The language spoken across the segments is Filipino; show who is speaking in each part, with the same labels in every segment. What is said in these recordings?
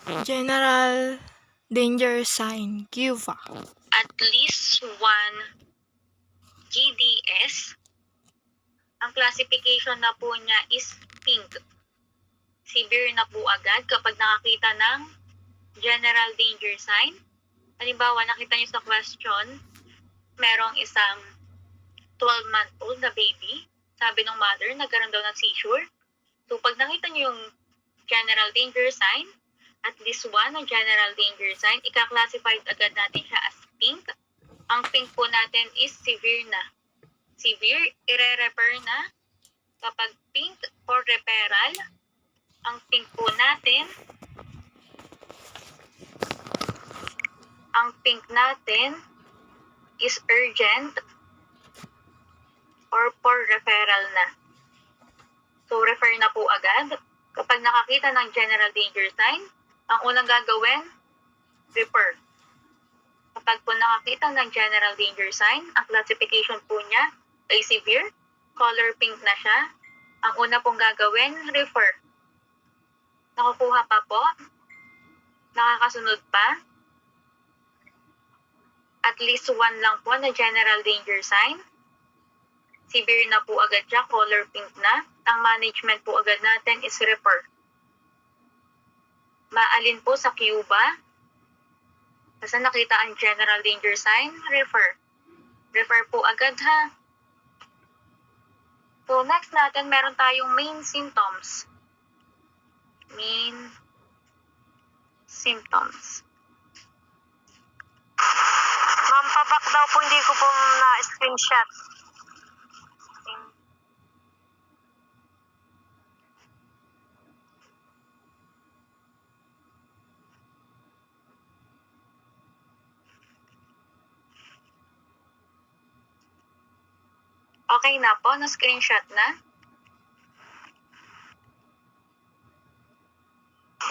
Speaker 1: General danger sign, Cuba.
Speaker 2: At least one GDS. Ang classification na po niya is pink. Severe na po agad kapag nakakita ng general danger sign. Halimbawa, nakita niyo sa question, merong isang 12-month-old na baby. Sabi ng mother, nagkaroon daw ng seizure. So, pag nakita niyo yung general danger sign, at least one na general danger sign, ika-classify agad natin siya as pink. Ang pink po natin is severe na. Severe, ire-refer na kapag pink for referral. Ang pink po natin, is urgent or for referral na. So, refer na po agad. Kapag nakakita ng general danger sign, ang unang gagawin, refer. Kapag po nakakita ng general danger sign, ang classification po niya ay severe, color pink na siya. Ang una pong gagawin, refer. Nakukuha pa po? Nakakasunod pa? At least one lang po na general danger sign. Severe na po agad siya, color pink na. Ang management po agad natin is refer. Maalin po sa Cuba? Basta nakita ang general danger sign, refer. Refer po agad ha. So next natin, meron tayong main symptoms. Main symptoms.
Speaker 3: Ma'am, pabak daw po, hindi ko po na-screenshot.
Speaker 2: Okay na po, na-screenshot na.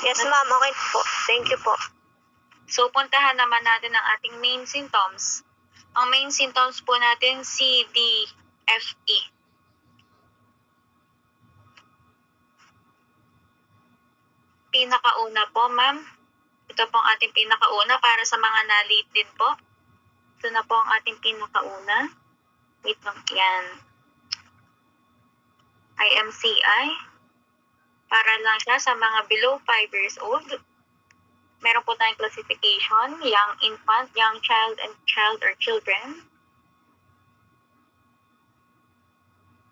Speaker 3: Yes, ma'am. Okay po. Thank you po.
Speaker 2: So, puntahan naman natin ang ating main symptoms. Ang main symptoms po natin, C, D, F, E. Pinakauna po, ma'am. Ito po ang ating pinakauna para sa mga na-late din po. Ito na po ang ating pinakauna. Wait lang, yan. IMCI. Para lang siya sa mga below 5 years old. Meron po tayong classification, young infant, young child, and child or children.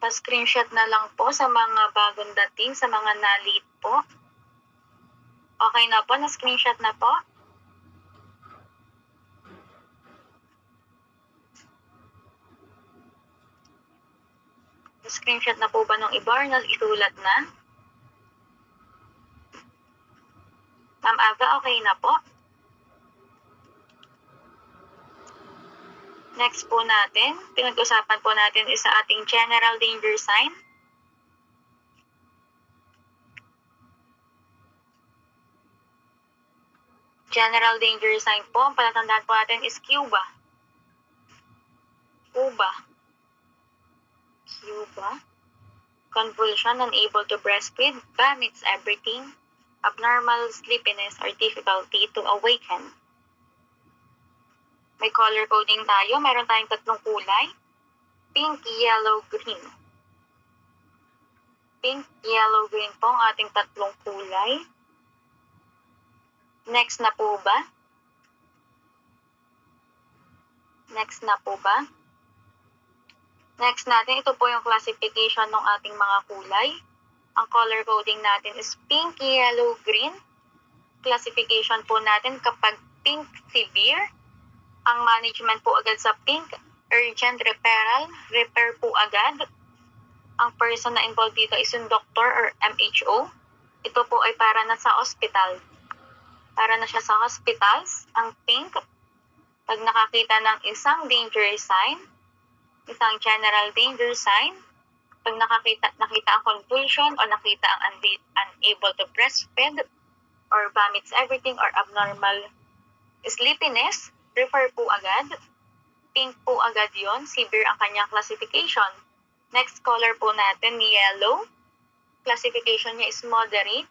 Speaker 2: Pa-screenshot na lang po sa mga bagong dating, sa mga na-late po. Okay na po, na-screenshot na po. Na-screenshot na po ba nung iba or isulat na? Ma'am Ava, okay na po. Next po natin, pinag-usapan po natin is sa ating general danger sign. General danger sign po, ang palatandaan po natin is Cuba. Convulsion, unable to breastfeed, vomits everything, abnormal sleepiness or difficulty to awaken. May color coding tayo. Meron tayong tatlong kulay. Pink, yellow, green. Pink, yellow, green po ang ating tatlong kulay. Next na po ba? Next natin, ito po yung classification ng ating mga kulay. Ang color coding natin is pink, yellow, green. Classification po natin kapag pink, severe. Ang management po agad sa pink, urgent referral, refer po agad. Ang person na involved dito is yung doctor or MHO. Ito po ay para na sa hospital. Para na siya sa hospitals. Ang pink, pag nakakita ng isang danger sign, isang general danger sign, pag nakita ang convulsion o nakita ang unable to breastfeed or vomits everything or abnormal sleepiness, refer po agad. Pink po agad yon, severe ang kanyang classification. Next color po natin, yellow. Classification niya is moderate.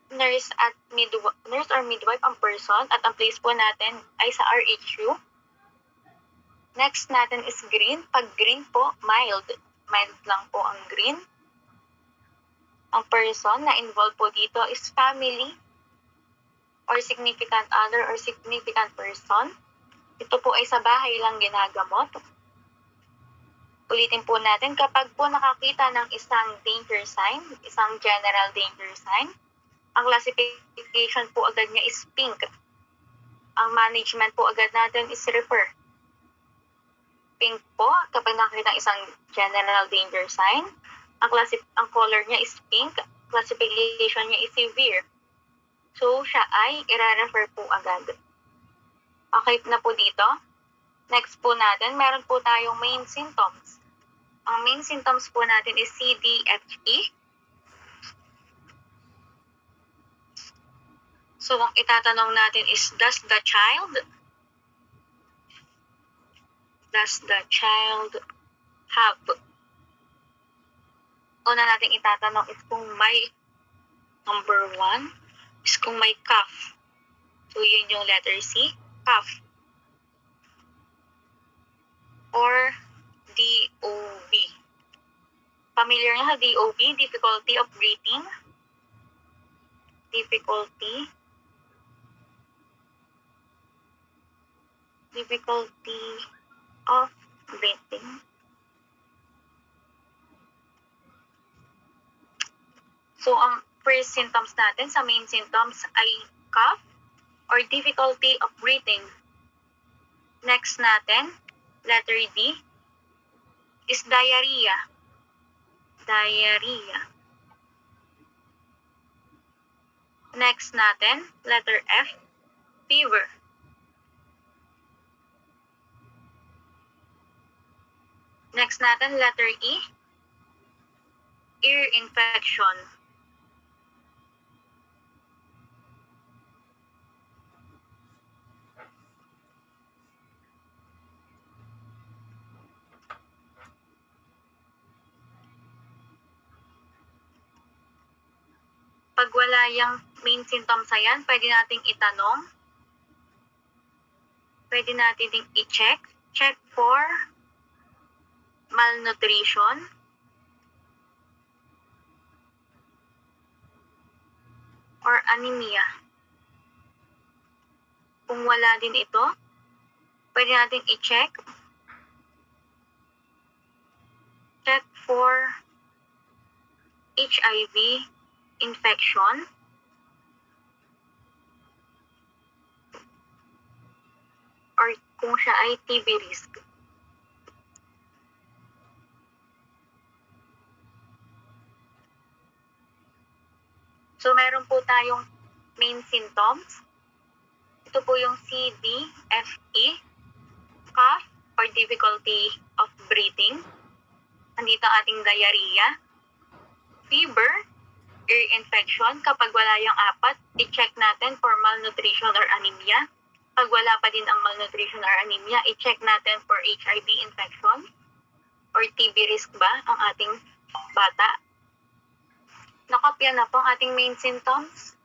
Speaker 2: nurse or midwife ang person at ang place po natin ay sa RHU. Next natin is green. Pag green po, mild. Mild lang po ang green. Ang person na involved po dito is family or significant other or significant person. Ito po ay sa bahay lang ginagamot. Ulitin po natin, kapag po nakakita ng isang danger sign, isang general danger sign, ang classification po agad niya is pink. Ang management po agad natin is refer. Pink po, kapag nakakita ng isang general danger sign, ang color niya is pink, classification niya is severe. So, siya ay i-refer po agad. Okay na po dito. Next po natin, meron po tayong main symptoms. Ang main symptoms po natin is CDFE. So, ang itatanong natin is, does the child have? Una natin itatanong is kung may, number 1, is kung may cough. So, yun yung letter C, cough. Or DOB. Familiar na sa DOB, difficulty of breathing. Difficulty of breathing. So, ang first symptoms natin sa main symptoms ay cough or difficulty of breathing. Next natin, letter D, is diarrhea. Next natin, letter F, fever. Next natin, letter E, ear infection. Pag wala yung main symptoms na yan, pwede nating itanong, pwede natin ding i-check. Check for malnutrition, or anemia. Kung wala din ito, pwede natin i-check. Check for HIV infection, or kung siya ay TB risk. So, meron po tayong main symptoms. Ito po yung CDFE, cough or difficulty of breathing. Nandito ang ating diarrhea, fever, ear infection. Kapag wala yung apat, i-check natin for malnutrition or anemia. Pag wala pa din ang malnutrition or anemia, i-check natin for HIV infection or TB risk ba ang ating bata. Nakopya na po ang ating main symptoms.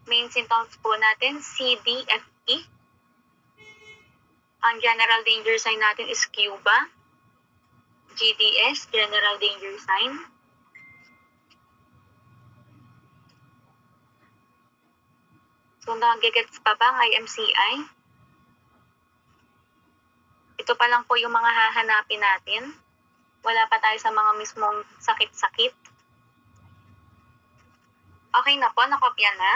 Speaker 2: Main symptoms po natin, CDFE. Ang general danger sign natin is Cuba. GDS, general danger sign. So, nagigets pa ba ang IMCI? Ito pa lang po yung mga hahanapin natin. Wala pa tayo sa mga mismong sakit-sakit. Okay na po, nakopya na.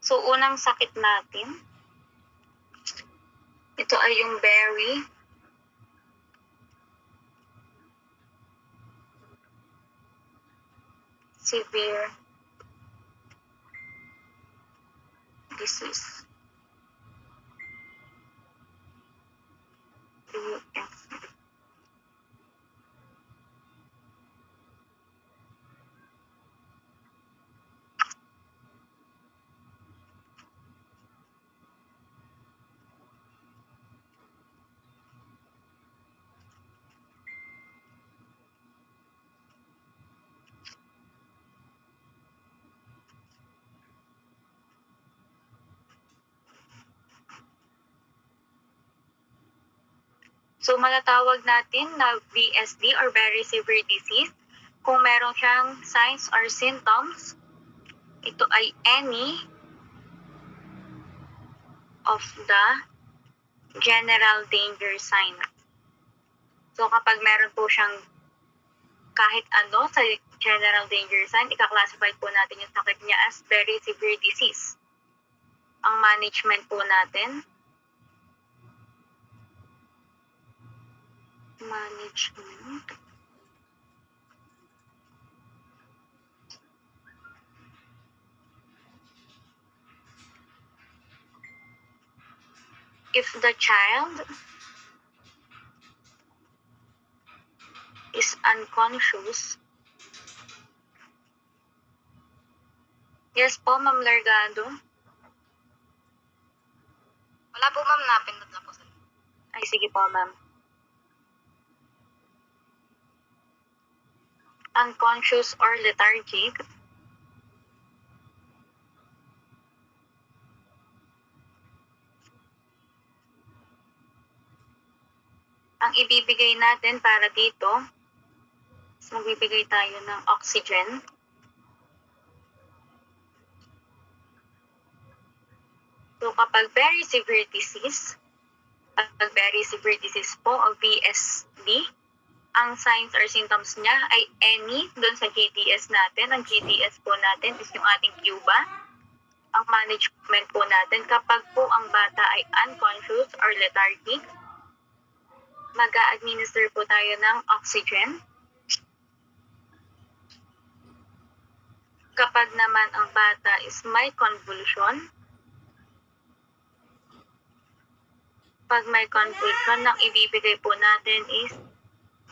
Speaker 2: So, unang sakit natin, ito ay yung very severe disease. So, matatawag natin na VSD or very severe disease kung meron siyang signs or symptoms. Ito ay any of the general danger sign. So, kapag meron po siyang kahit ano sa general danger sign, ika-classify po natin yung sakit niya as very severe disease. Ang management po natin, if the child is unconscious. Yes po, Ma'am Largado.
Speaker 3: Wala po ma'am, napindot lang po sa
Speaker 2: Ay, sige po, Ma'am. Unconscious or lethargic. Ang ibibigay natin para dito, magbibigay tayo ng oxygen. So, kapag very severe disease po o VSD, ang signs or symptoms niya ay any doon sa GDS natin. Ang GDS po natin is yung ating Cuba. Ang management po natin, kapag po ang bata ay unconscious or lethargic, mag-a-administer po tayo ng oxygen. Kapag naman ang bata is may convulsion, pag may convulsion, ang ibibigay po natin is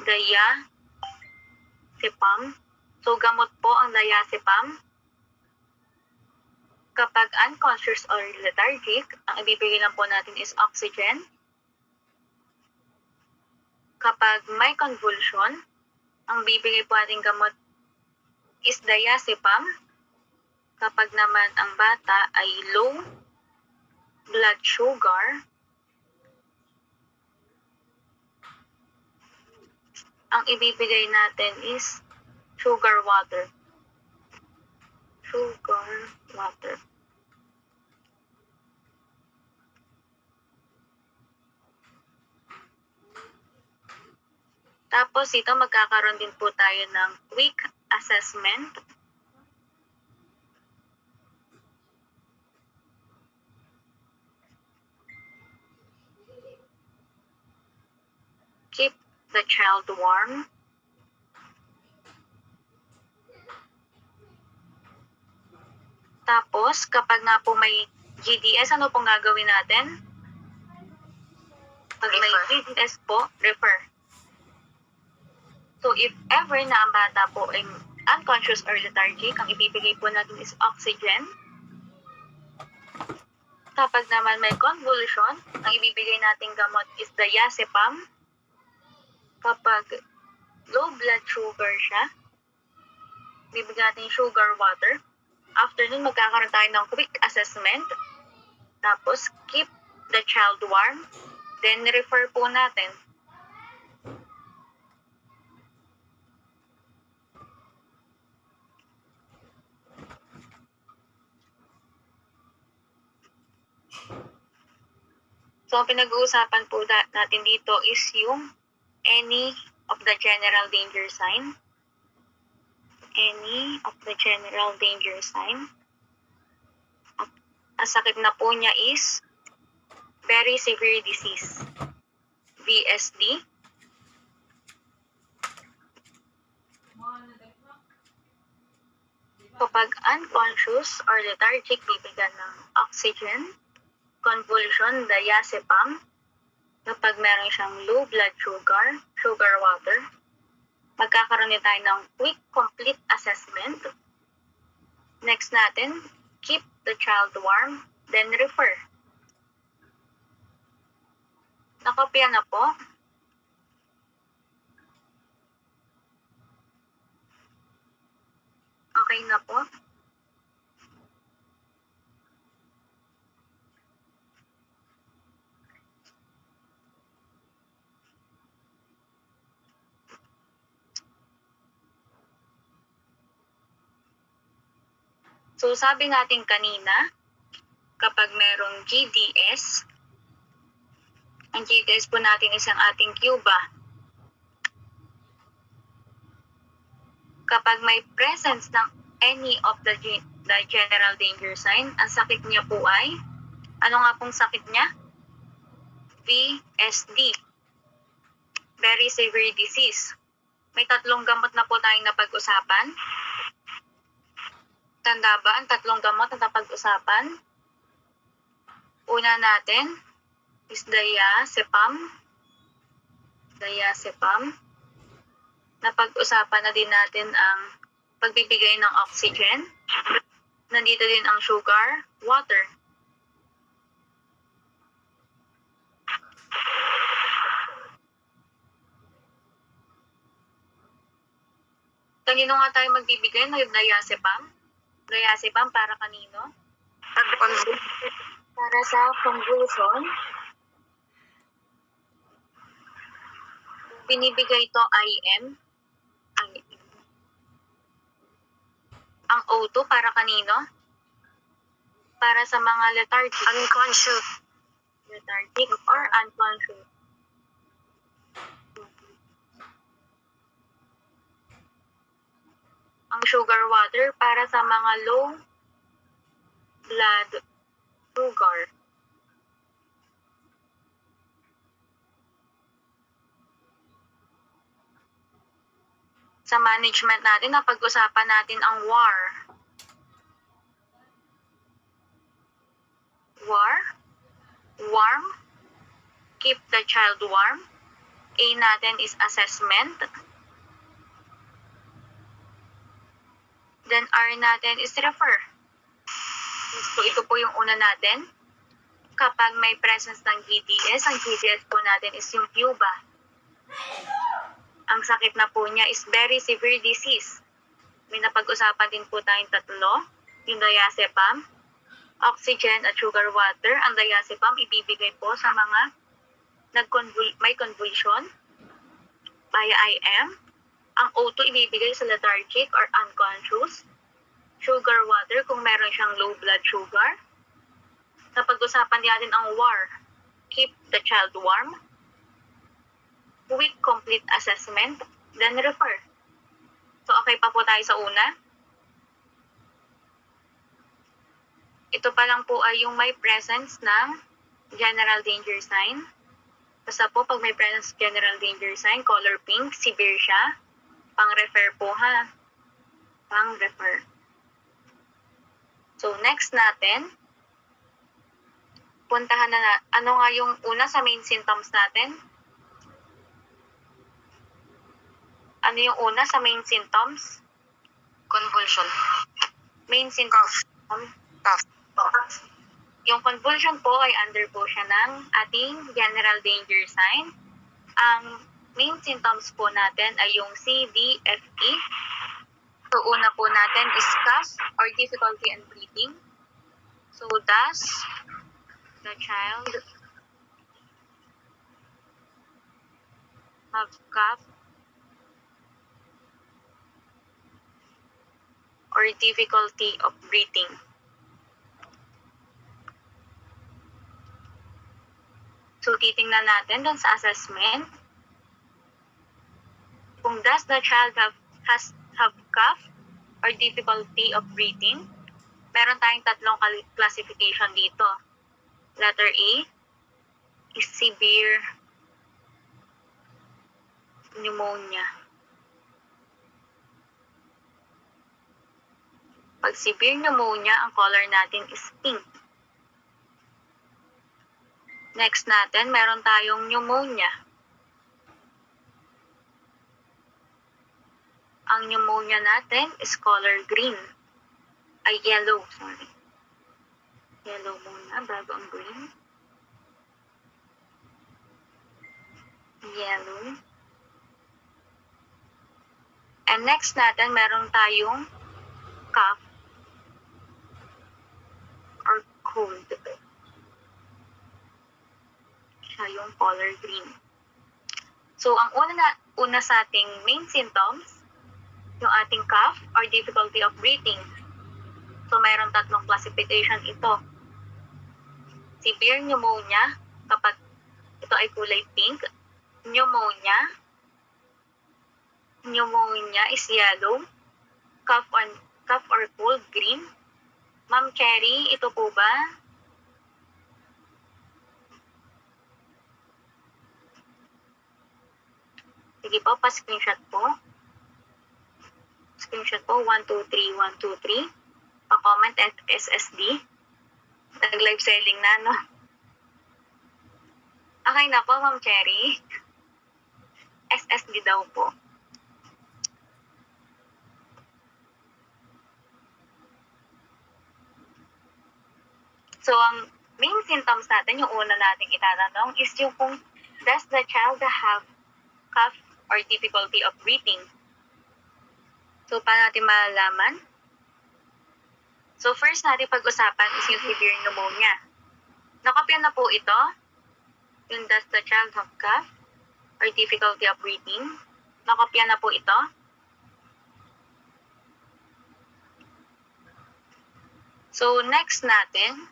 Speaker 2: diazepam. So, gamot po ang diazepam. Kapag unconscious or lethargic, ang ibibigay lang po natin is oxygen. Kapag may convulsion, ang bibigay po natin gamot is diazepam. Kapag naman ang bata ay low blood sugar, ang ibibigay natin is sugar water. Tapos ito magkakaroon din po tayo ng quick assessment. Keep the child warm. Tapos, kapag nga po may GDS, ano pong gagawin natin? Pag may GDS po, refer. So, if ever na ang bata po ay unconscious or lethargic, ang ibibigay po natin is oxygen. Kapag naman may convulsion, ang ibibigay nating gamot is diazepam. Kapag low blood sugar siya, bibigyan natin sugar water. After nun, magkakaroon tayo ng quick assessment. Tapos, keep the child warm. Then, refer po natin. So, ang pinag-uusapan po natin dito is yung any of the general danger sign. Any of the general danger sign. Ang sakit na po niya is very severe disease. VSD. Kapag unconscious or lethargic, bibigyan ng oxygen. Convulsion, diazepam. Kapag meron siyang low blood sugar, sugar water. Magkakaroon din tayo ng quick complete assessment. Next natin, keep the child warm, then refer. Nakopya na po. Okay na po. So sabi natin kanina, kapag merong GDS, ang GDS po natin is ang ating Cuba. Kapag may presence ng any of the general danger sign, ang sakit niya po ay, ano nga pong sakit niya? VSD. Very severe disease. May 3 gamot na po tayong napag-usapan. Tanda ba ang 3 gamot na napag-usapan? Una natin is diazepam. Napag-usapan na din natin ang pagbibigay ng oxygen. Nandito din ang sugar, water. Kanino nga tayo magbibigay ng diazepam? Diazepam para kanino? Para sa convulsion. Binibigay ito IM. Ang O2 para kanino? Para sa mga lethargic or unconscious. Ang sugar water para sa mga low blood sugar. Sa management natin, napag-usapan natin ang WAR. Warm. Keep the child warm. A natin is assessment. Then R natin is refer. So ito po yung una natin. Kapag may presence ng GDS, ang GDS po natin is yung Cuba. Ang sakit na po niya is very severe disease. May napag-usapan din po tayong 3. Yung diazepam, oxygen at sugar water. Ang diazepam ibibigay po sa mga may convulsion via IM. Ang O2 ibibigay sa lethargic or unconscious. Sugar water kung meron siyang low blood sugar. Napag-usapan natin ang WAR. Keep the child warm. Week complete assessment, then refer. So, okay pa po tayo sa una. Ito pa lang po ay yung may presence ng general danger sign. Basta po, pag may presence general danger sign, color pink, severe siya. Pang-refer po ha. Pang-refer. So, next natin, puntahan na ano nga yung una sa main symptoms natin? Ano yung una sa main symptoms?
Speaker 3: Convulsion.
Speaker 2: Main symptoms.
Speaker 3: Cough.
Speaker 2: Yung convulsion po ay under po siya ng ating general danger sign. Ang main symptoms po natin ay yung CDFE. So, una po natin is cough or difficulty in breathing. So, does the child have cough or difficulty of breathing? So, titingnan natin dun sa assessment. Kung does the child have cough or difficulty of breathing, meron tayong 3 classification dito. Letter A is severe pneumonia. Pag severe pneumonia, ang color natin is pink. Next natin, meron tayong pneumonia. Ang pneumonia natin is color green. Ay, yellow, sorry. Yellow muna, bago ang green. Yellow. And next natin, meron tayong cough or cold. Siya yung color green. So, ang una sa ating main symptoms, yung ating cough or difficulty of breathing. So, mayroon tatlong classification ito. Severe pneumonia, kapag ito ay kulay pink. Pneumonia is yellow. Cough or cold, green. Ma'am Cherry, ito po ba? Sige po, pa-screenshot po. Screenshot po, 123, 123. Pa-comment at SSD. Nag-live selling na, no? Okay na po, Ma'am Cherry. SSD daw po. So, ang main symptoms natin, yung una nating itatanong, is yung kung does the child have cough or difficulty of breathing? So, paano natin malalaman? So, first natin pag-usapan is yung severe pneumonia. Nakopya na po ito. Yung does the child have cough or difficulty of breathing. Nakopya na po ito. So, next natin,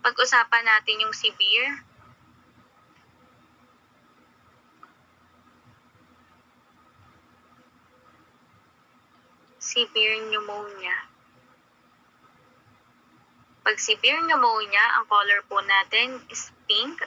Speaker 2: pag-usapan natin yung severe pneumonia. Pag severe pneumonia, ang color po natin is pink.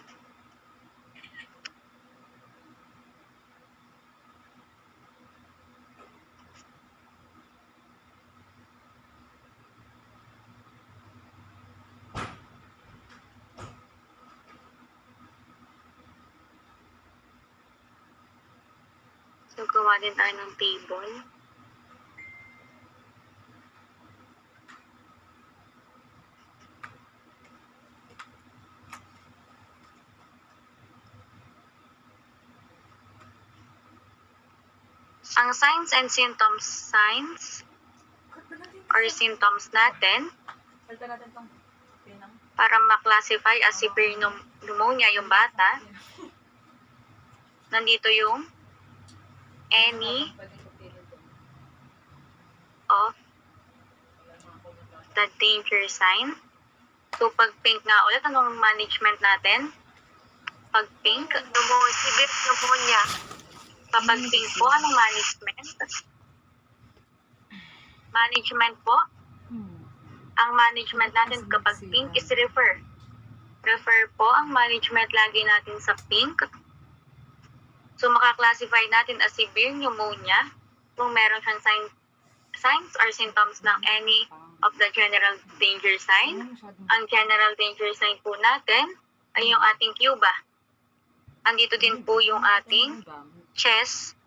Speaker 2: So, gawa din tayo ng table. Ang signs and symptoms, natin para ma-classify as severe pneumonia yung bata. Nandito yung any of the danger sign. So, pag pink nga ulit, anong management natin? Pag pink,
Speaker 3: Severe pneumonia.
Speaker 2: kapag pink po, anong management? Management po. Ang management natin kapag pink is refer. Refer po ang management lagi natin sa pink. So, makaklasify natin as severe pneumonia kung meron siyang signs or symptoms ng any of the general danger sign. Ang general danger sign po natin ay yung ating Cuba. Andito din po yung ating chest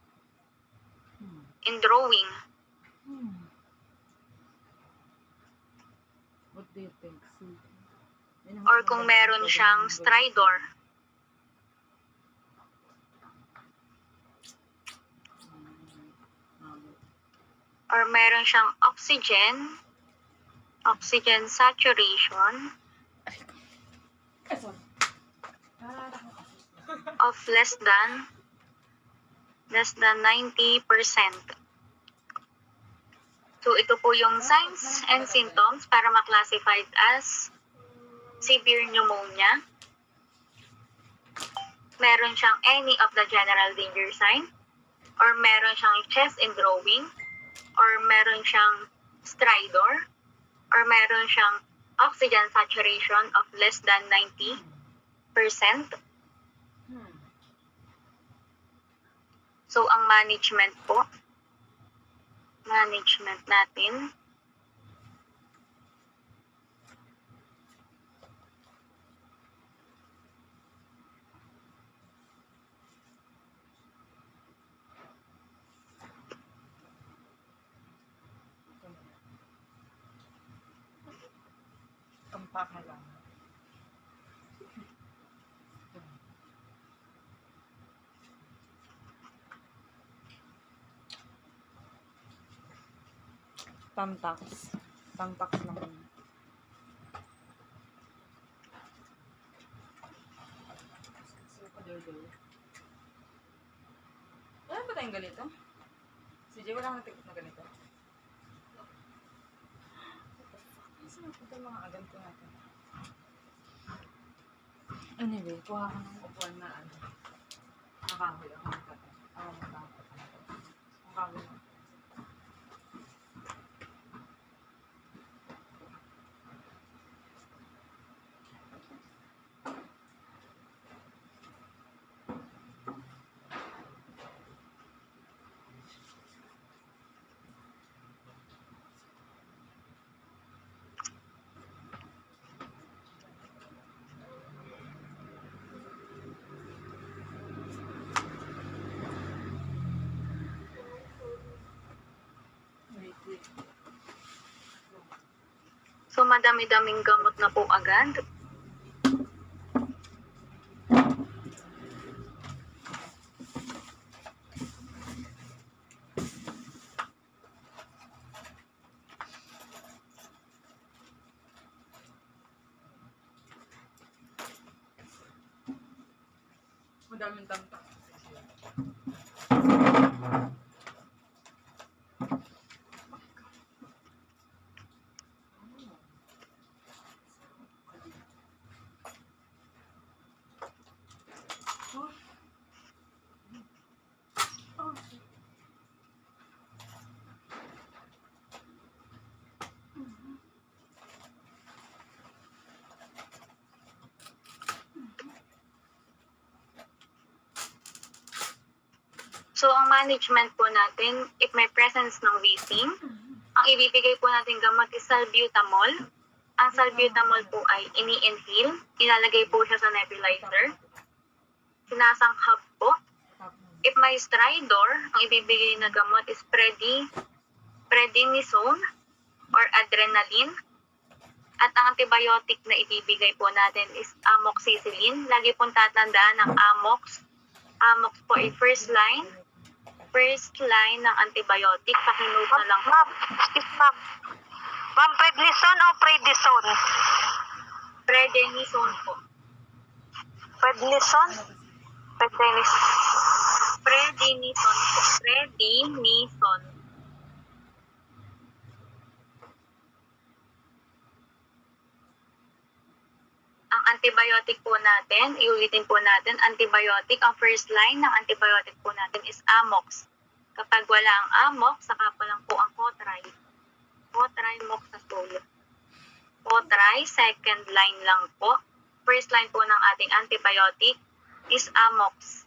Speaker 2: in drawing.
Speaker 4: What do you think?
Speaker 2: Or kung meron siyang stridor. Or meron siyang oxygen saturation of less than 90%. So, ito po yung signs and symptoms para ma-classify as severe pneumonia. Meron siyang any of the general danger sign, or meron siyang chest in drawing, or meron siyang stridor, or meron siyang oxygen saturation of less than 90%. So, ang management natin,
Speaker 4: Tumpak na lang. Tamtax. Tamtax naman. Wala ba tayong ganito? Si Jay, wala kang tikit na ganito? ganito natin. Anyway, kuha ka ng upuan na ano. Nakahoy ako magkata. Ako magkata. Nakahoy. Wait.
Speaker 2: So, madami-daming gamot na po agad.
Speaker 4: Madaming tamtak.
Speaker 2: So, ang management po natin, if may presence ng wheezing, ang ibibigay po natin gamot is salbutamol. Ang salbutamol po ay ini-inhale, ilalagay po siya sa nebulizer, sinasanghap po. If may stridor, ang ibibigay na gamot is prednisone or adrenaline. At ang antibiotic na ibibigay po natin is amoxicillin. Lagi pong tatandaan ng Amox. Amox po ay first line ng antibiotic. Pakinote na lang po.
Speaker 3: Ma'am, excuse ma'am. Ma'am, prednisone o prednisone?
Speaker 2: Prednisone po.
Speaker 3: Prednisone? Prednisone.
Speaker 2: Prednisone po. Prednisone. Ang antibiotic po natin, iulitin po natin, antibiotic, ang first line ng antibiotic po natin is Amox. Kapag wala ang Amox, saka pa lang po ang Cotral. Cotral moxazole. Cotral, second line lang po. First line po ng ating antibiotic is Amox.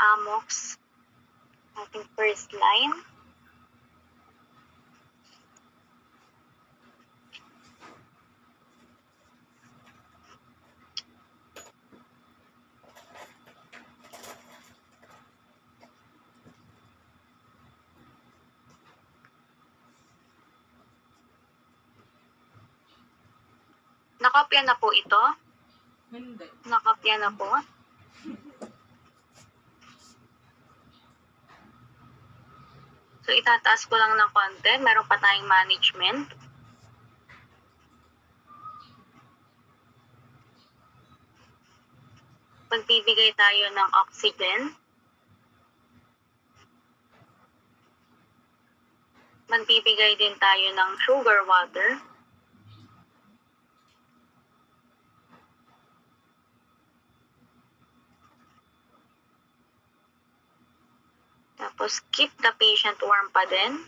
Speaker 2: Amox, ating first line. Nakopya na po ito.
Speaker 4: Hindi.
Speaker 2: Nakopya na po. So, itataas ko lang ng konti. Meron pa tayong management. Magbibigay tayo ng oxygen. Magbibigay din tayo ng sugar water. Tapos, keep the patient warm pa din.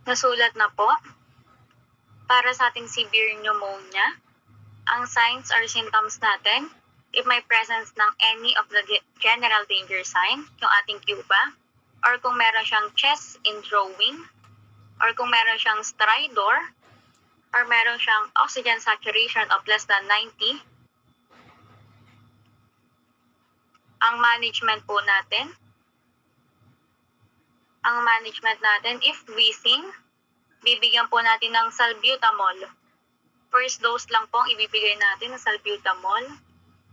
Speaker 2: Nasulat na po. Para sa ating severe pneumonia, ang signs or symptoms natin, if may presence ng any of the general danger sign, yung ating CUBA, or kung meron siyang chest indrawing, or kung meron siyang stridor, or meron siyang oxygen saturation of less than 90, ang management po natin, Ang management natin, if wheezing, bibigyan po natin ng salbutamol. First dose lang po ang ibibigay natin ng salbutamol.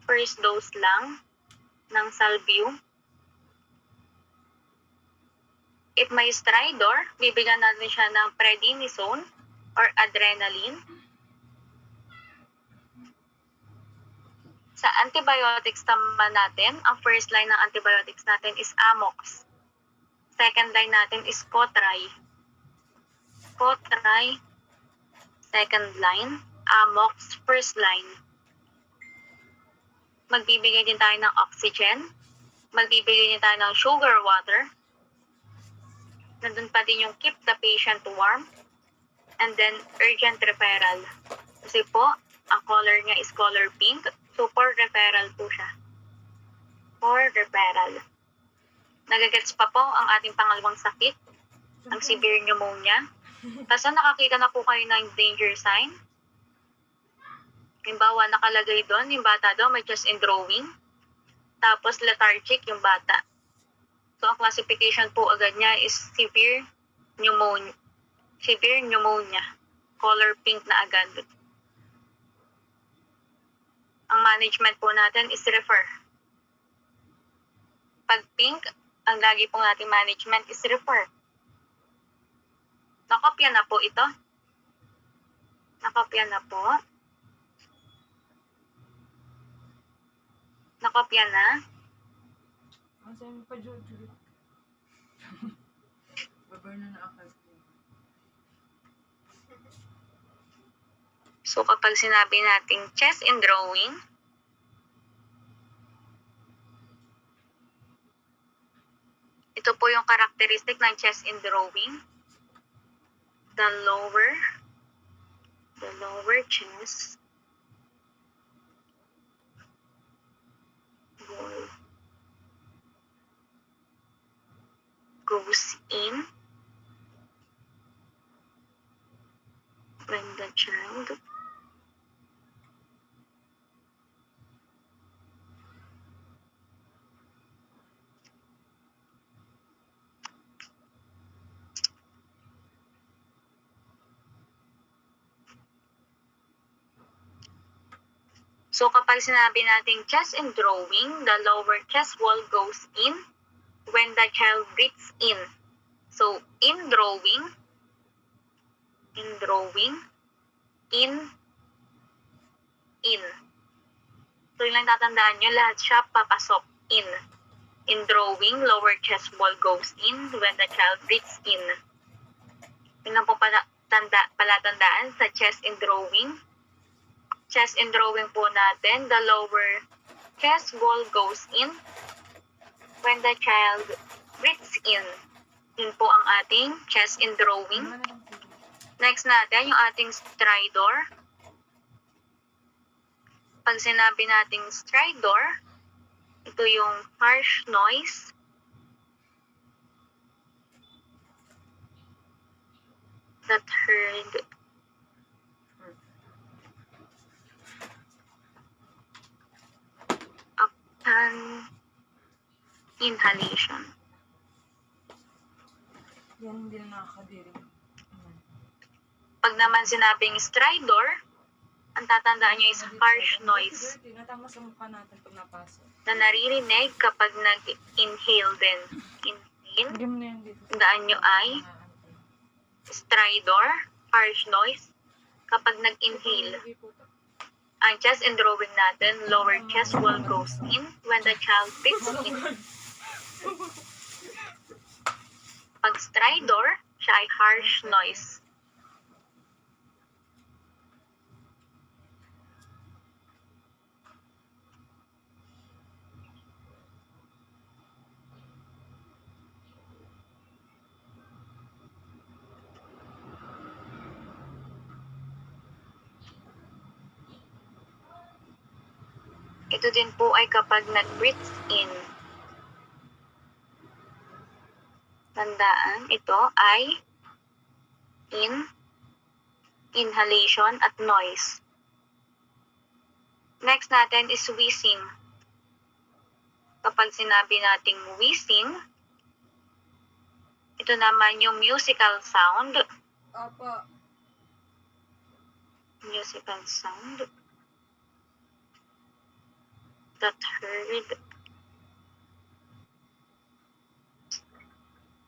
Speaker 2: First dose lang ng salbu. If may stridor, bibigyan natin siya ng prednisone or adrenaline. Sa antibiotics naman natin, ang first line ng antibiotics natin is Amox. Second line natin is Cotri. Cotri, second line. Amox, first line. Magbibigay din tayo ng oxygen. Magbibigay din tayo ng sugar water. Nandun pa din yung keep the patient warm. And then, urgent referral. Kasi po, ang color niya is color pink. So, for referral po siya. For referral. Nagagets pa po ang ating pangalawang sakit, ang severe pneumonia. Tapos nakakita na po kayo ng danger sign. Halimbawa, nakalagay doon, yung bata daw may chest indrawing. Tapos lethargic yung bata. So, ang classification po agad niya is severe pneumonia. Severe pneumonia. Color pink na agad. Ang management po natin is refer. Pag pink, ang lagi po nating management is refer. Nakopya na po ito. Nakopya na po. Nakopya na.
Speaker 4: Ang sabi pa, Jojo. Babar na na-akal.
Speaker 2: So, kapag sinabi nating chest indrawing, ito po yung characteristic ng chest indrawing. The lower chest wall goes in when the child So, kapag sinabi nating chest indrawing, the lower chest wall goes in when the child breathes in. So, indrawing, in. So, yun lang tatandaan nyo, lahat siya papasok in. Indrawing, lower chest wall goes in when the child breathes in. Yun lang po palatandaan sa chest indrawing. Chest indrawing po natin, the lower chest wall goes in when the child breathes in. Yun po ang ating chest indrawing. Next natin, yung ating stridor. Pag sinabi nating stridor, ito yung harsh noise. That heard upon inhalation.
Speaker 4: Yan, hindi na nakakadiri.
Speaker 2: Pag naman sinabing stridor, ang tatandaan nyo is harsh noise
Speaker 4: Natama sa mukha natin pag napasok.
Speaker 2: na naririnig kapag nag-inhale din. Inhale,
Speaker 4: Hindi mo na yan dito.
Speaker 2: tandaan nyo ay stridor, harsh noise, kapag nag-inhale. Ang chest indrawing natin, lower chest wall goes in when the child breathes in. Pag stridor, siya ay harsh noise. Ito din po ay kapag nag-breathe in. Tandaan, ito ay inhalation at noise. Next natin is wheezing. Kapag sinabi nating wheezing, Ito naman yung musical sound.
Speaker 4: Opo.
Speaker 2: Musical sound that heard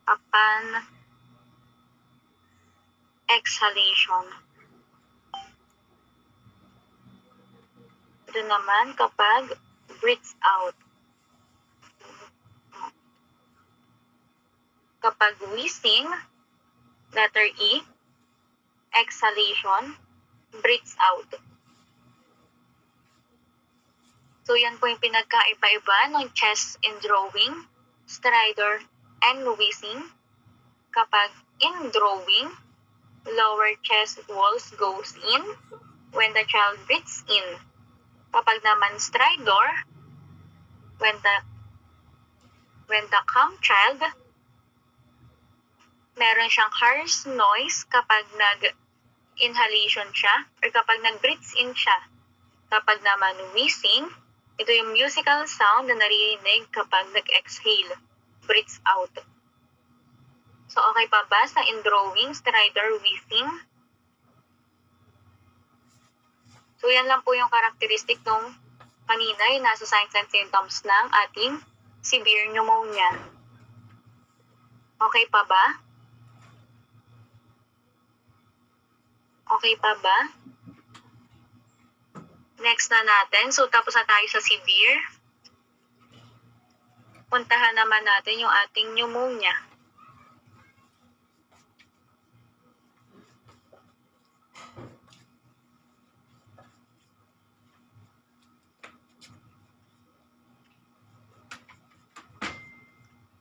Speaker 2: upon exhalation. Ito naman kapag breathes out. Kapag wheezing, letter E, exhalation, breathes out. So yan po yung pinagkaiba-iba ng chest in drawing, stridor, and wheezing. Kapag in drawing, lower chest walls goes in when the child breathes in. Kapag naman stridor, when the calm child, meron siyang harsh noise kapag nag-inhalation siya or kapag nag-breathes in siya. Kapag naman wheezing, ito yung musical sound na naririnig kapag nag-exhale, breathes out. So, okay pa ba sa indrawing, stridor, wheezing? So, yan lang po yung karakteristik nung kanina yung nasa signs and symptoms ng ating severe pneumonia. Okay pa ba? Okay pa ba? Next na natin. So, tapos na tayo sa severe. Puntahan naman natin yung ating pneumonia.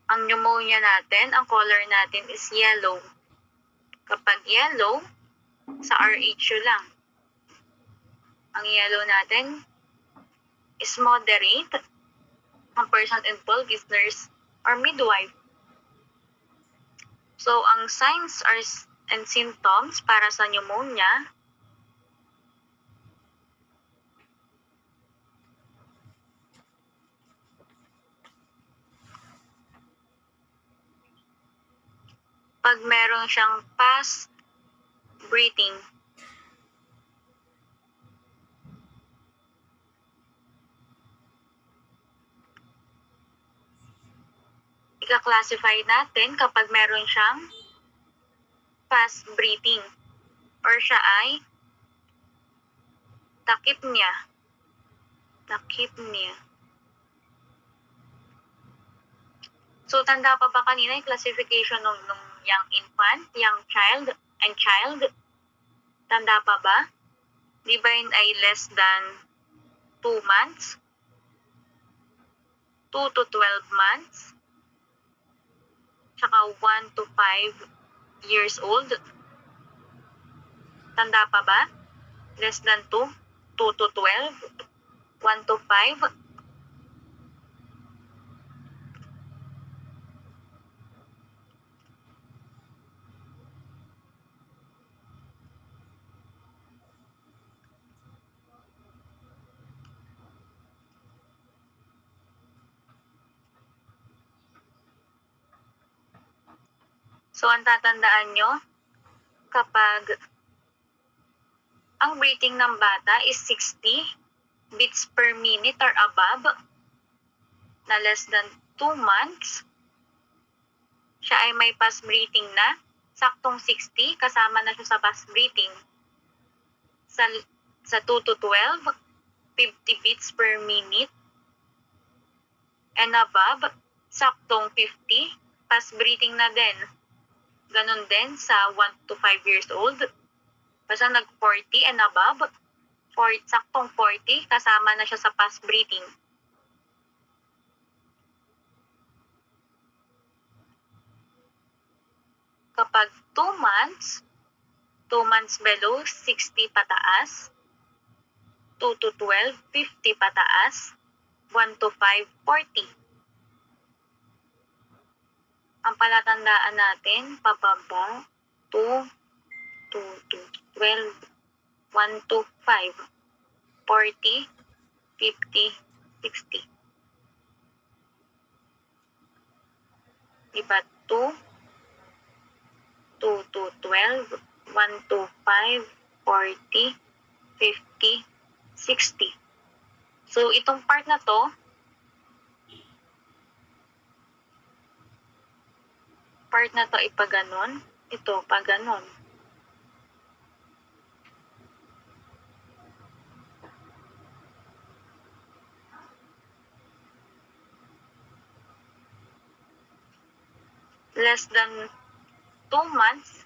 Speaker 2: Ang pneumonia natin, ang color natin is yellow. Kapag yellow, sa RHU lang. Ang yellow natin is moderate. Ang person involved is nurse or midwife. So, ang signs and symptoms para sa pneumonia, pag meron siyang fast breathing, ika-classify natin kapag meron siyang fast breathing or siya ay tachypnea. So, tanda pa ba kanina yung classification ng young infant, young child, and child? Tanda pa ba? Di ba yun ay less than 2 months? 2 to 12 months? Tsaka 1 to 5 years old? Tanda pa ba? Less than 2? 2 to 12? 1 to 5? So, ang tatandaan nyo, kapag ang breathing ng bata is 60 beats per minute or above, na less than 2 months, siya ay may fast breathing na, saktong 60, kasama na siya sa fast breathing. Sa 2 to 12, 50 beats per minute, and above, saktong 50, fast breathing na din. Ganon din sa 1 to 5 years old. Basta nag-40 and above, saktong 40, kasama na siya sa fast breathing. Kapag 2 months below, 60 pataas, 2 to 12, 50 pataas, 1 to 5, 40. Ang palatandaan natin, pababa, 2 to 12, 1 to 5, 40, 50, 60. Diba? 2 12, 125, 40, 50, 60. So, itong part na to, ipaganon. Ito, paganon. Less than 2 months,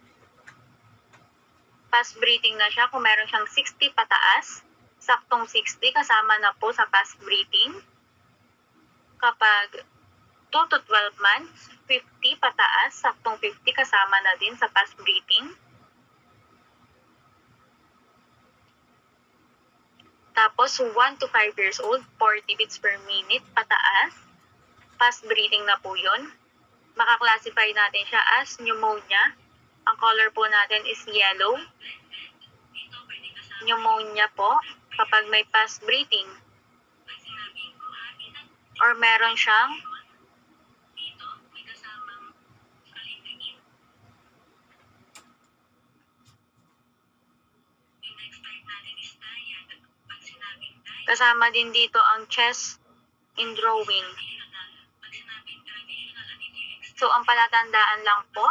Speaker 2: past breathing na siya. Kung meron siyang 60 pataas, saktong 60 kasama na po sa past breathing. Kapag 2 to 12 months, 50 pataas, saktong 50 kasama na din sa past breathing. Tapos 1 to 5 years old, 40 beats per minute pataas. Fast breathing na po yun. Makaklasify natin siya as pneumonia. Ang color po natin is yellow. Pneumonia po kapag may fast breathing. Or meron siyang kasama din dito ang chest indrawing. So, ang palatandaan lang po,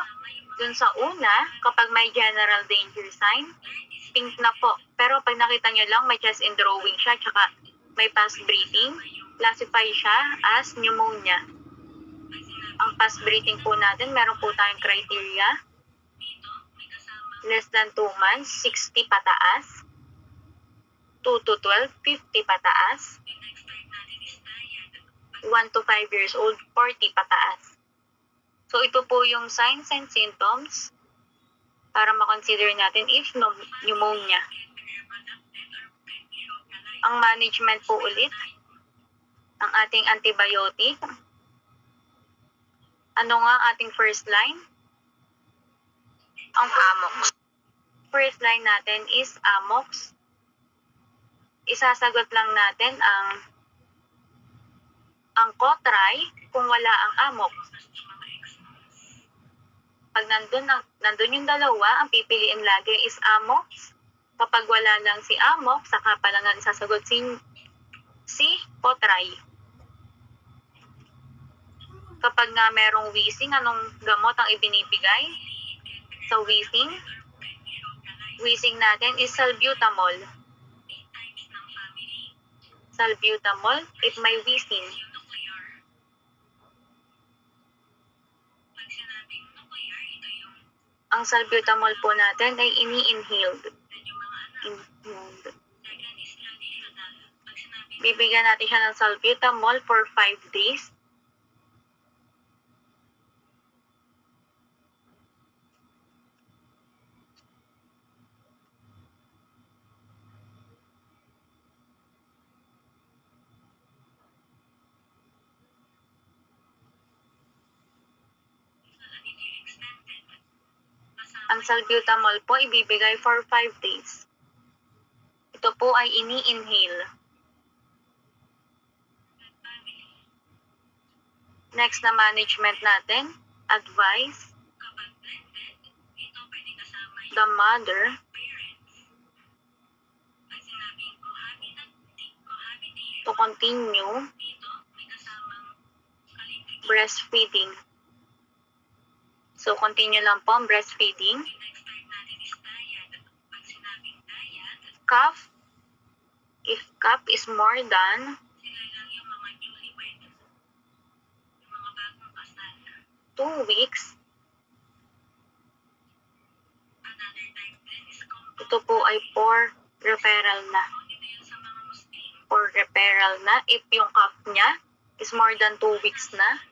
Speaker 2: dun sa una, kapag may general danger sign, pink na po. Pero pag nakita nyo lang, may chest indrawing siya, tsaka may fast breathing, classify siya as pneumonia. Ang fast breathing po natin, meron po tayong criteria. Less than 2 months, 60 pataas. 2 to 12, 50 pataas. 1 to 5 years old, 40 pataas. So, ito po yung signs and symptoms para makonsider natin if pneumonia. Ang management po ulit, ang ating antibiotic. Ano nga ating first line? Ang Amox. First line natin is Amox. Isasagot lang natin ang Cotray kung wala ang Amox. Pag nandun yung dalawa, ang pipiliin lagi is Amox. Kapag wala lang si Amox, saka pa lang isasagot si Cotray. Kapag nga merong wheezing, anong gamot ang ibinibigay sa wheezing? Wheezing natin is salbutamol. Salbutamol if may wheezing. Ang salbutamol po natin ay ini-inhaled. Bibigyan natin siya ng salbutamol for 5 days. Ang salbutamol po ibibigay for 5 days. Ito po ay ini-inhale. Next na management natin, advice. The mother to continue breastfeeding. So, continue lang po ang breastfeeding. Cough. If cough is more than 2 weeks, ito po ay for referral na. For referral na. If yung cough niya is more than 2 weeks na,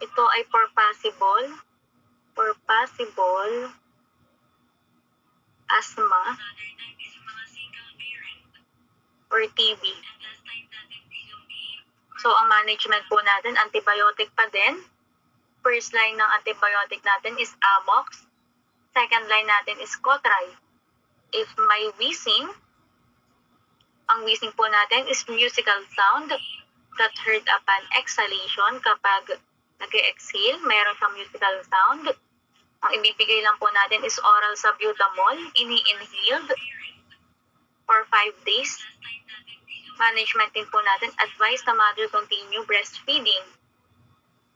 Speaker 2: ito ay for possible asthma or TB. So, ang management po natin, antibiotic pa din. First line ng antibiotic natin is Amox. Second line natin is Cotray. If may wheezing, ang wheezing po natin is musical sound that heard upon exhalation. Kapag nag-exhale, mayroon siyang musical sound. Ang ibibigay lang po natin is oral salbutamol, ini-inhaled for 5 days. Management din po natin, advise the mother continue breastfeeding.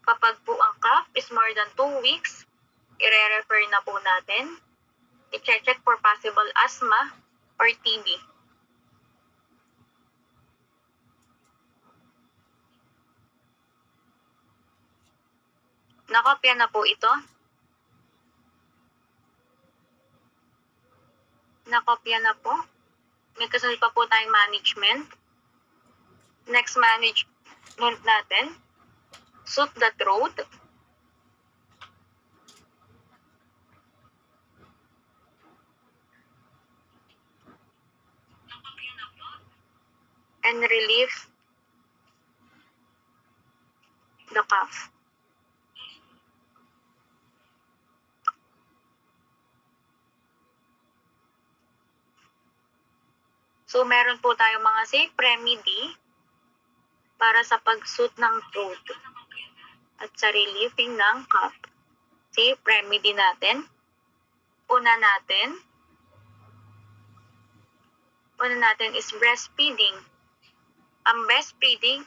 Speaker 2: Kapag po ang cough is more than 2 weeks, i-refer na po natin. I-check for possible asthma or TB. Nakopya na po ito. Nakopya na po. May kasunod pa po tayong management. Next management natin, soothe the throat. And relieve the cough. So, meron po tayong mga safe remedy para sa pag-soothe ng throat at sa relieving ng cough. Safe remedy natin. Una natin is breastfeeding. Ang breastfeeding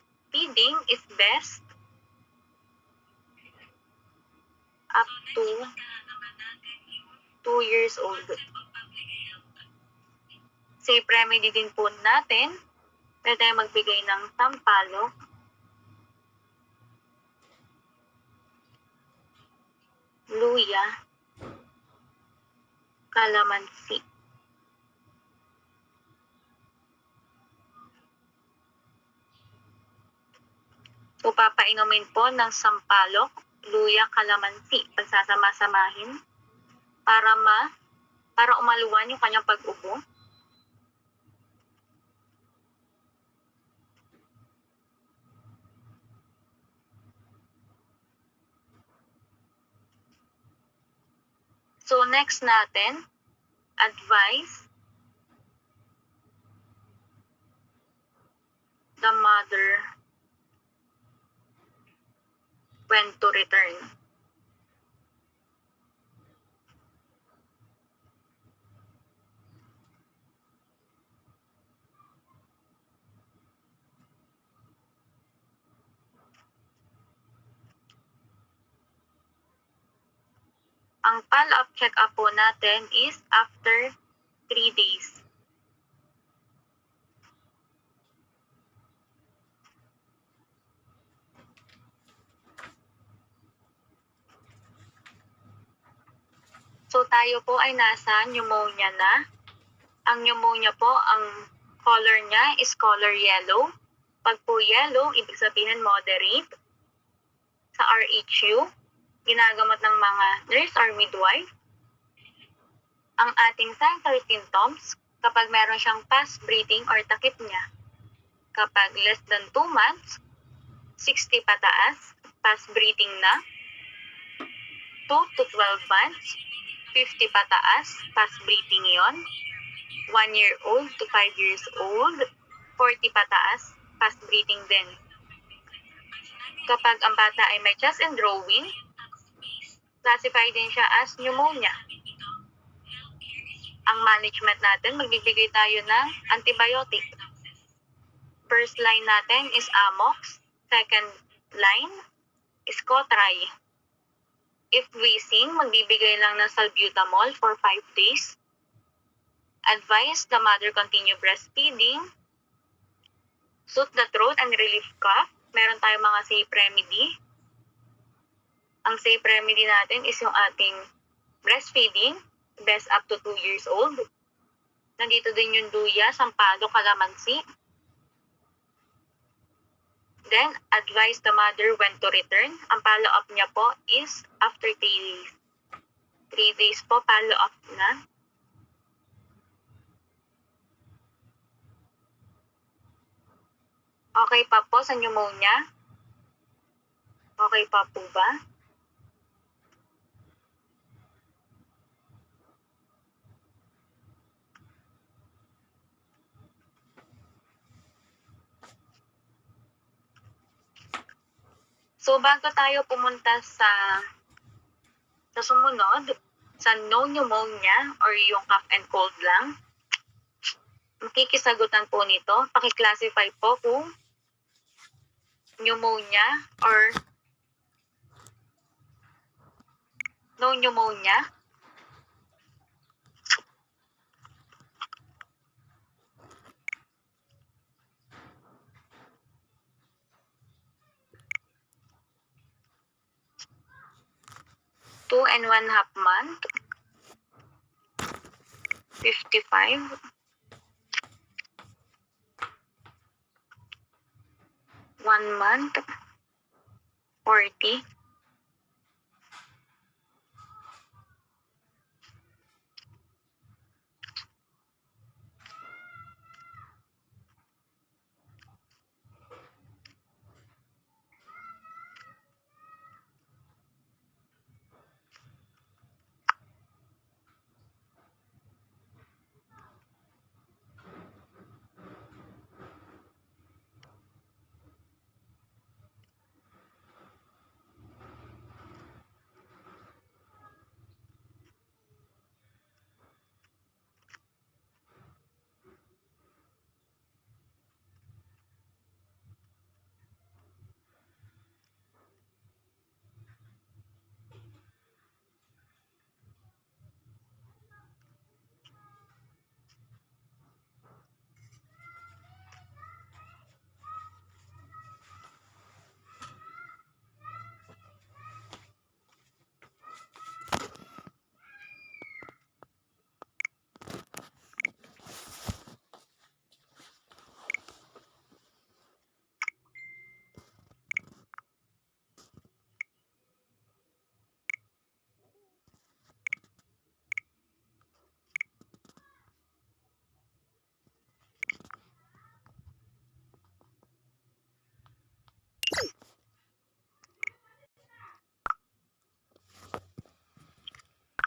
Speaker 2: is best up to 2 years old. Safe remedy din po natin, pwede tayo magbigay ng sampalok, luya, kalamansi. So, papainumin po ng sampalok, luya, kalamansi. Pagsasama-samahin para umaluwan yung kanyang pag-ubo. So, next natin, advise the mother when to return. Ang follow-up check-up po natin is after 3 days. So, tayo po ay nasa pneumonia na. Ang pneumonia po, ang color niya is color yellow. Pag po yellow, ibig sabihin moderate. Sa RHU, ginagamot ng mga nurse or midwife. Ang ating signs or symptoms, kapag meron siyang fast breathing or takip niya. Kapag less than 2 months, 60 pataas, fast breathing na. 2 to 12 months, 50 pataas, fast breathing yon. 1 year old to 5 years old, 40 pataas, fast breathing din. Kapag ang bata ay may chest and drawing, classify din siya as pneumonia. Ang management natin, magbibigay tayo ng antibiotic. First line natin is Amox. Second line is Cotray. If wheezing, magbibigay lang ng salbutamol for 5 days. Advise the mother continue breastfeeding. Soothe the throat and relieve cough. Meron tayong mga safe remedy. Ang safe remedy natin is yung ating breastfeeding, best up to 2 years old. Nandito din yung luya, sampalok, kalamansi. Then, advise the mother when to return. Ang follow-up niya po is after 3 days. 3 days po, follow-up na. Okay pa po sa pneumonia? Okay pa po ba? So, bago tayo pumunta sa Sa sumunod, sa no pneumonia or yung cough and cold lang, makikisagutan po nito, pakiclassify po kung pneumonia or no pneumonia. Two and one half month, 55. 1 month, 40.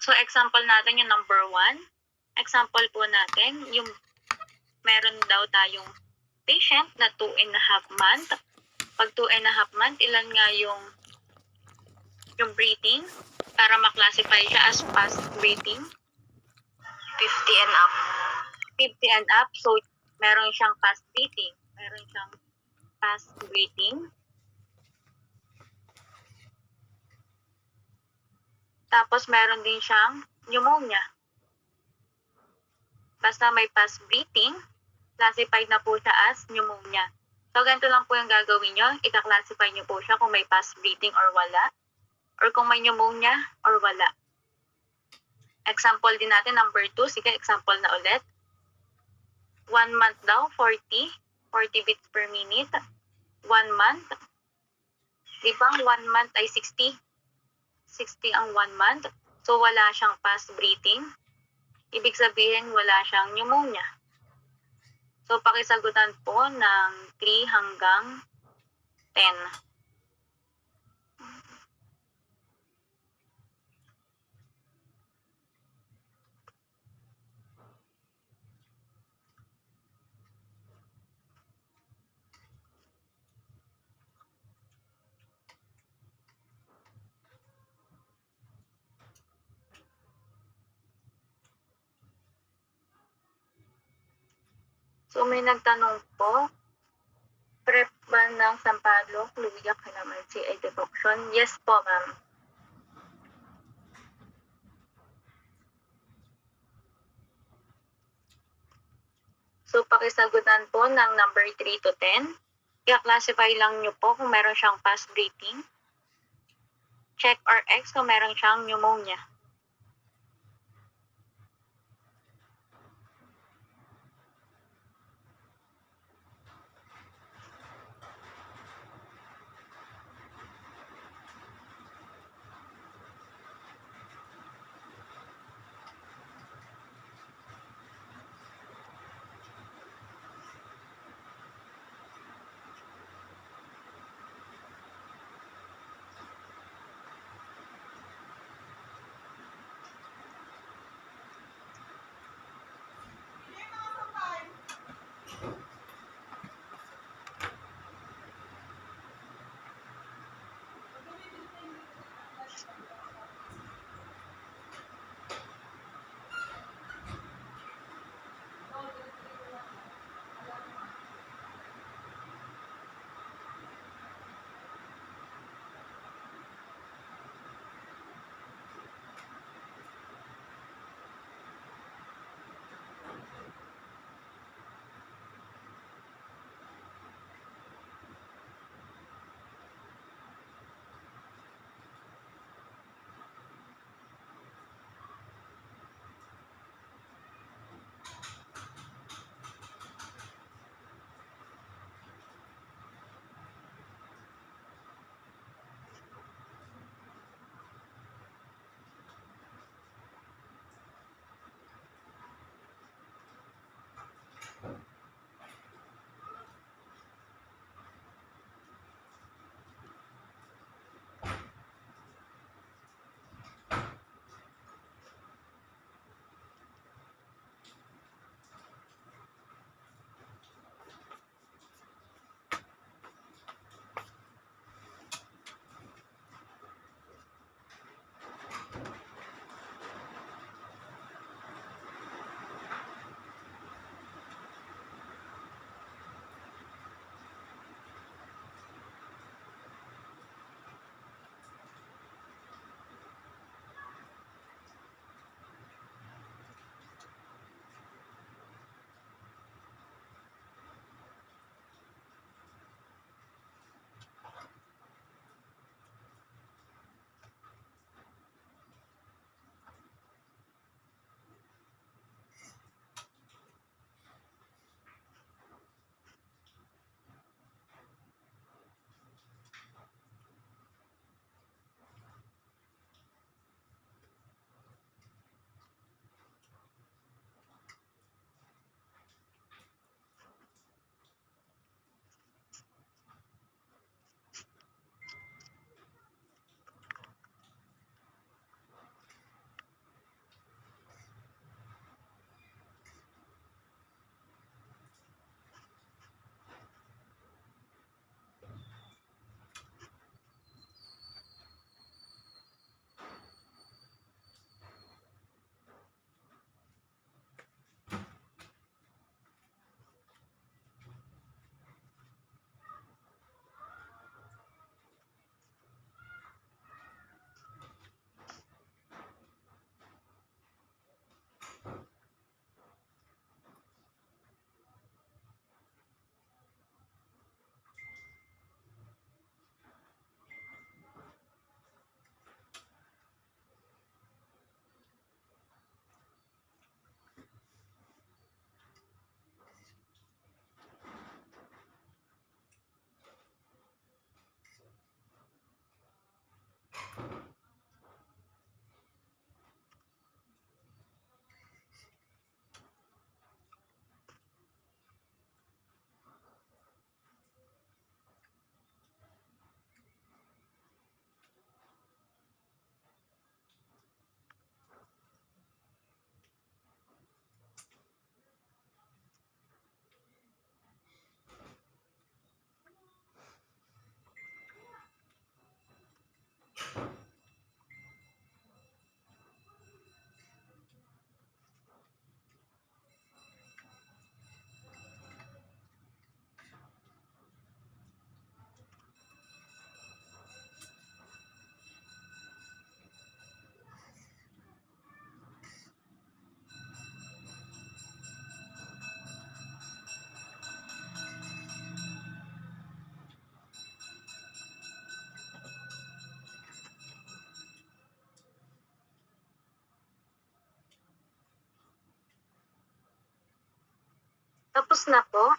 Speaker 2: So, example natin yung number 1. Example po natin, yung meron daw tayong patient na 2.5 month. Pag 2.5 month, ilan nga yung breathing para maklasify siya as fast breathing?
Speaker 3: 50 and up.
Speaker 2: 50 and up. So, meron siyang fast breathing. Meron siyang fast breathing. Tapos, meron din siyang pneumonia. Basta may fast breathing, classified na po siya as pneumonia. So, ganito lang po yung gagawin nyo. Ika-classify nyo po siya kung may fast breathing or wala. Or kung may pneumonia or wala. Example din natin, number 2. Sige, example na ulit. 1 month daw, 40 beats per minute. 1 month. Di ba, 1 month ay 60. 60 ang 1 month. So, wala siyang fast breathing. Ibig sabihin, wala siyang pneumonia. So, pakisagutan po ng 3 hanggang 10. So, may nagtanong po, prep ba ng sampalok, luya, calamansi ay decoction? Yes po, ma'am. So, pakisagutan po ng number 3 to 10. I-classify lang nyo po kung meron siyang fast breathing. Check or X kung meron siyang pneumonia. Tapos na po.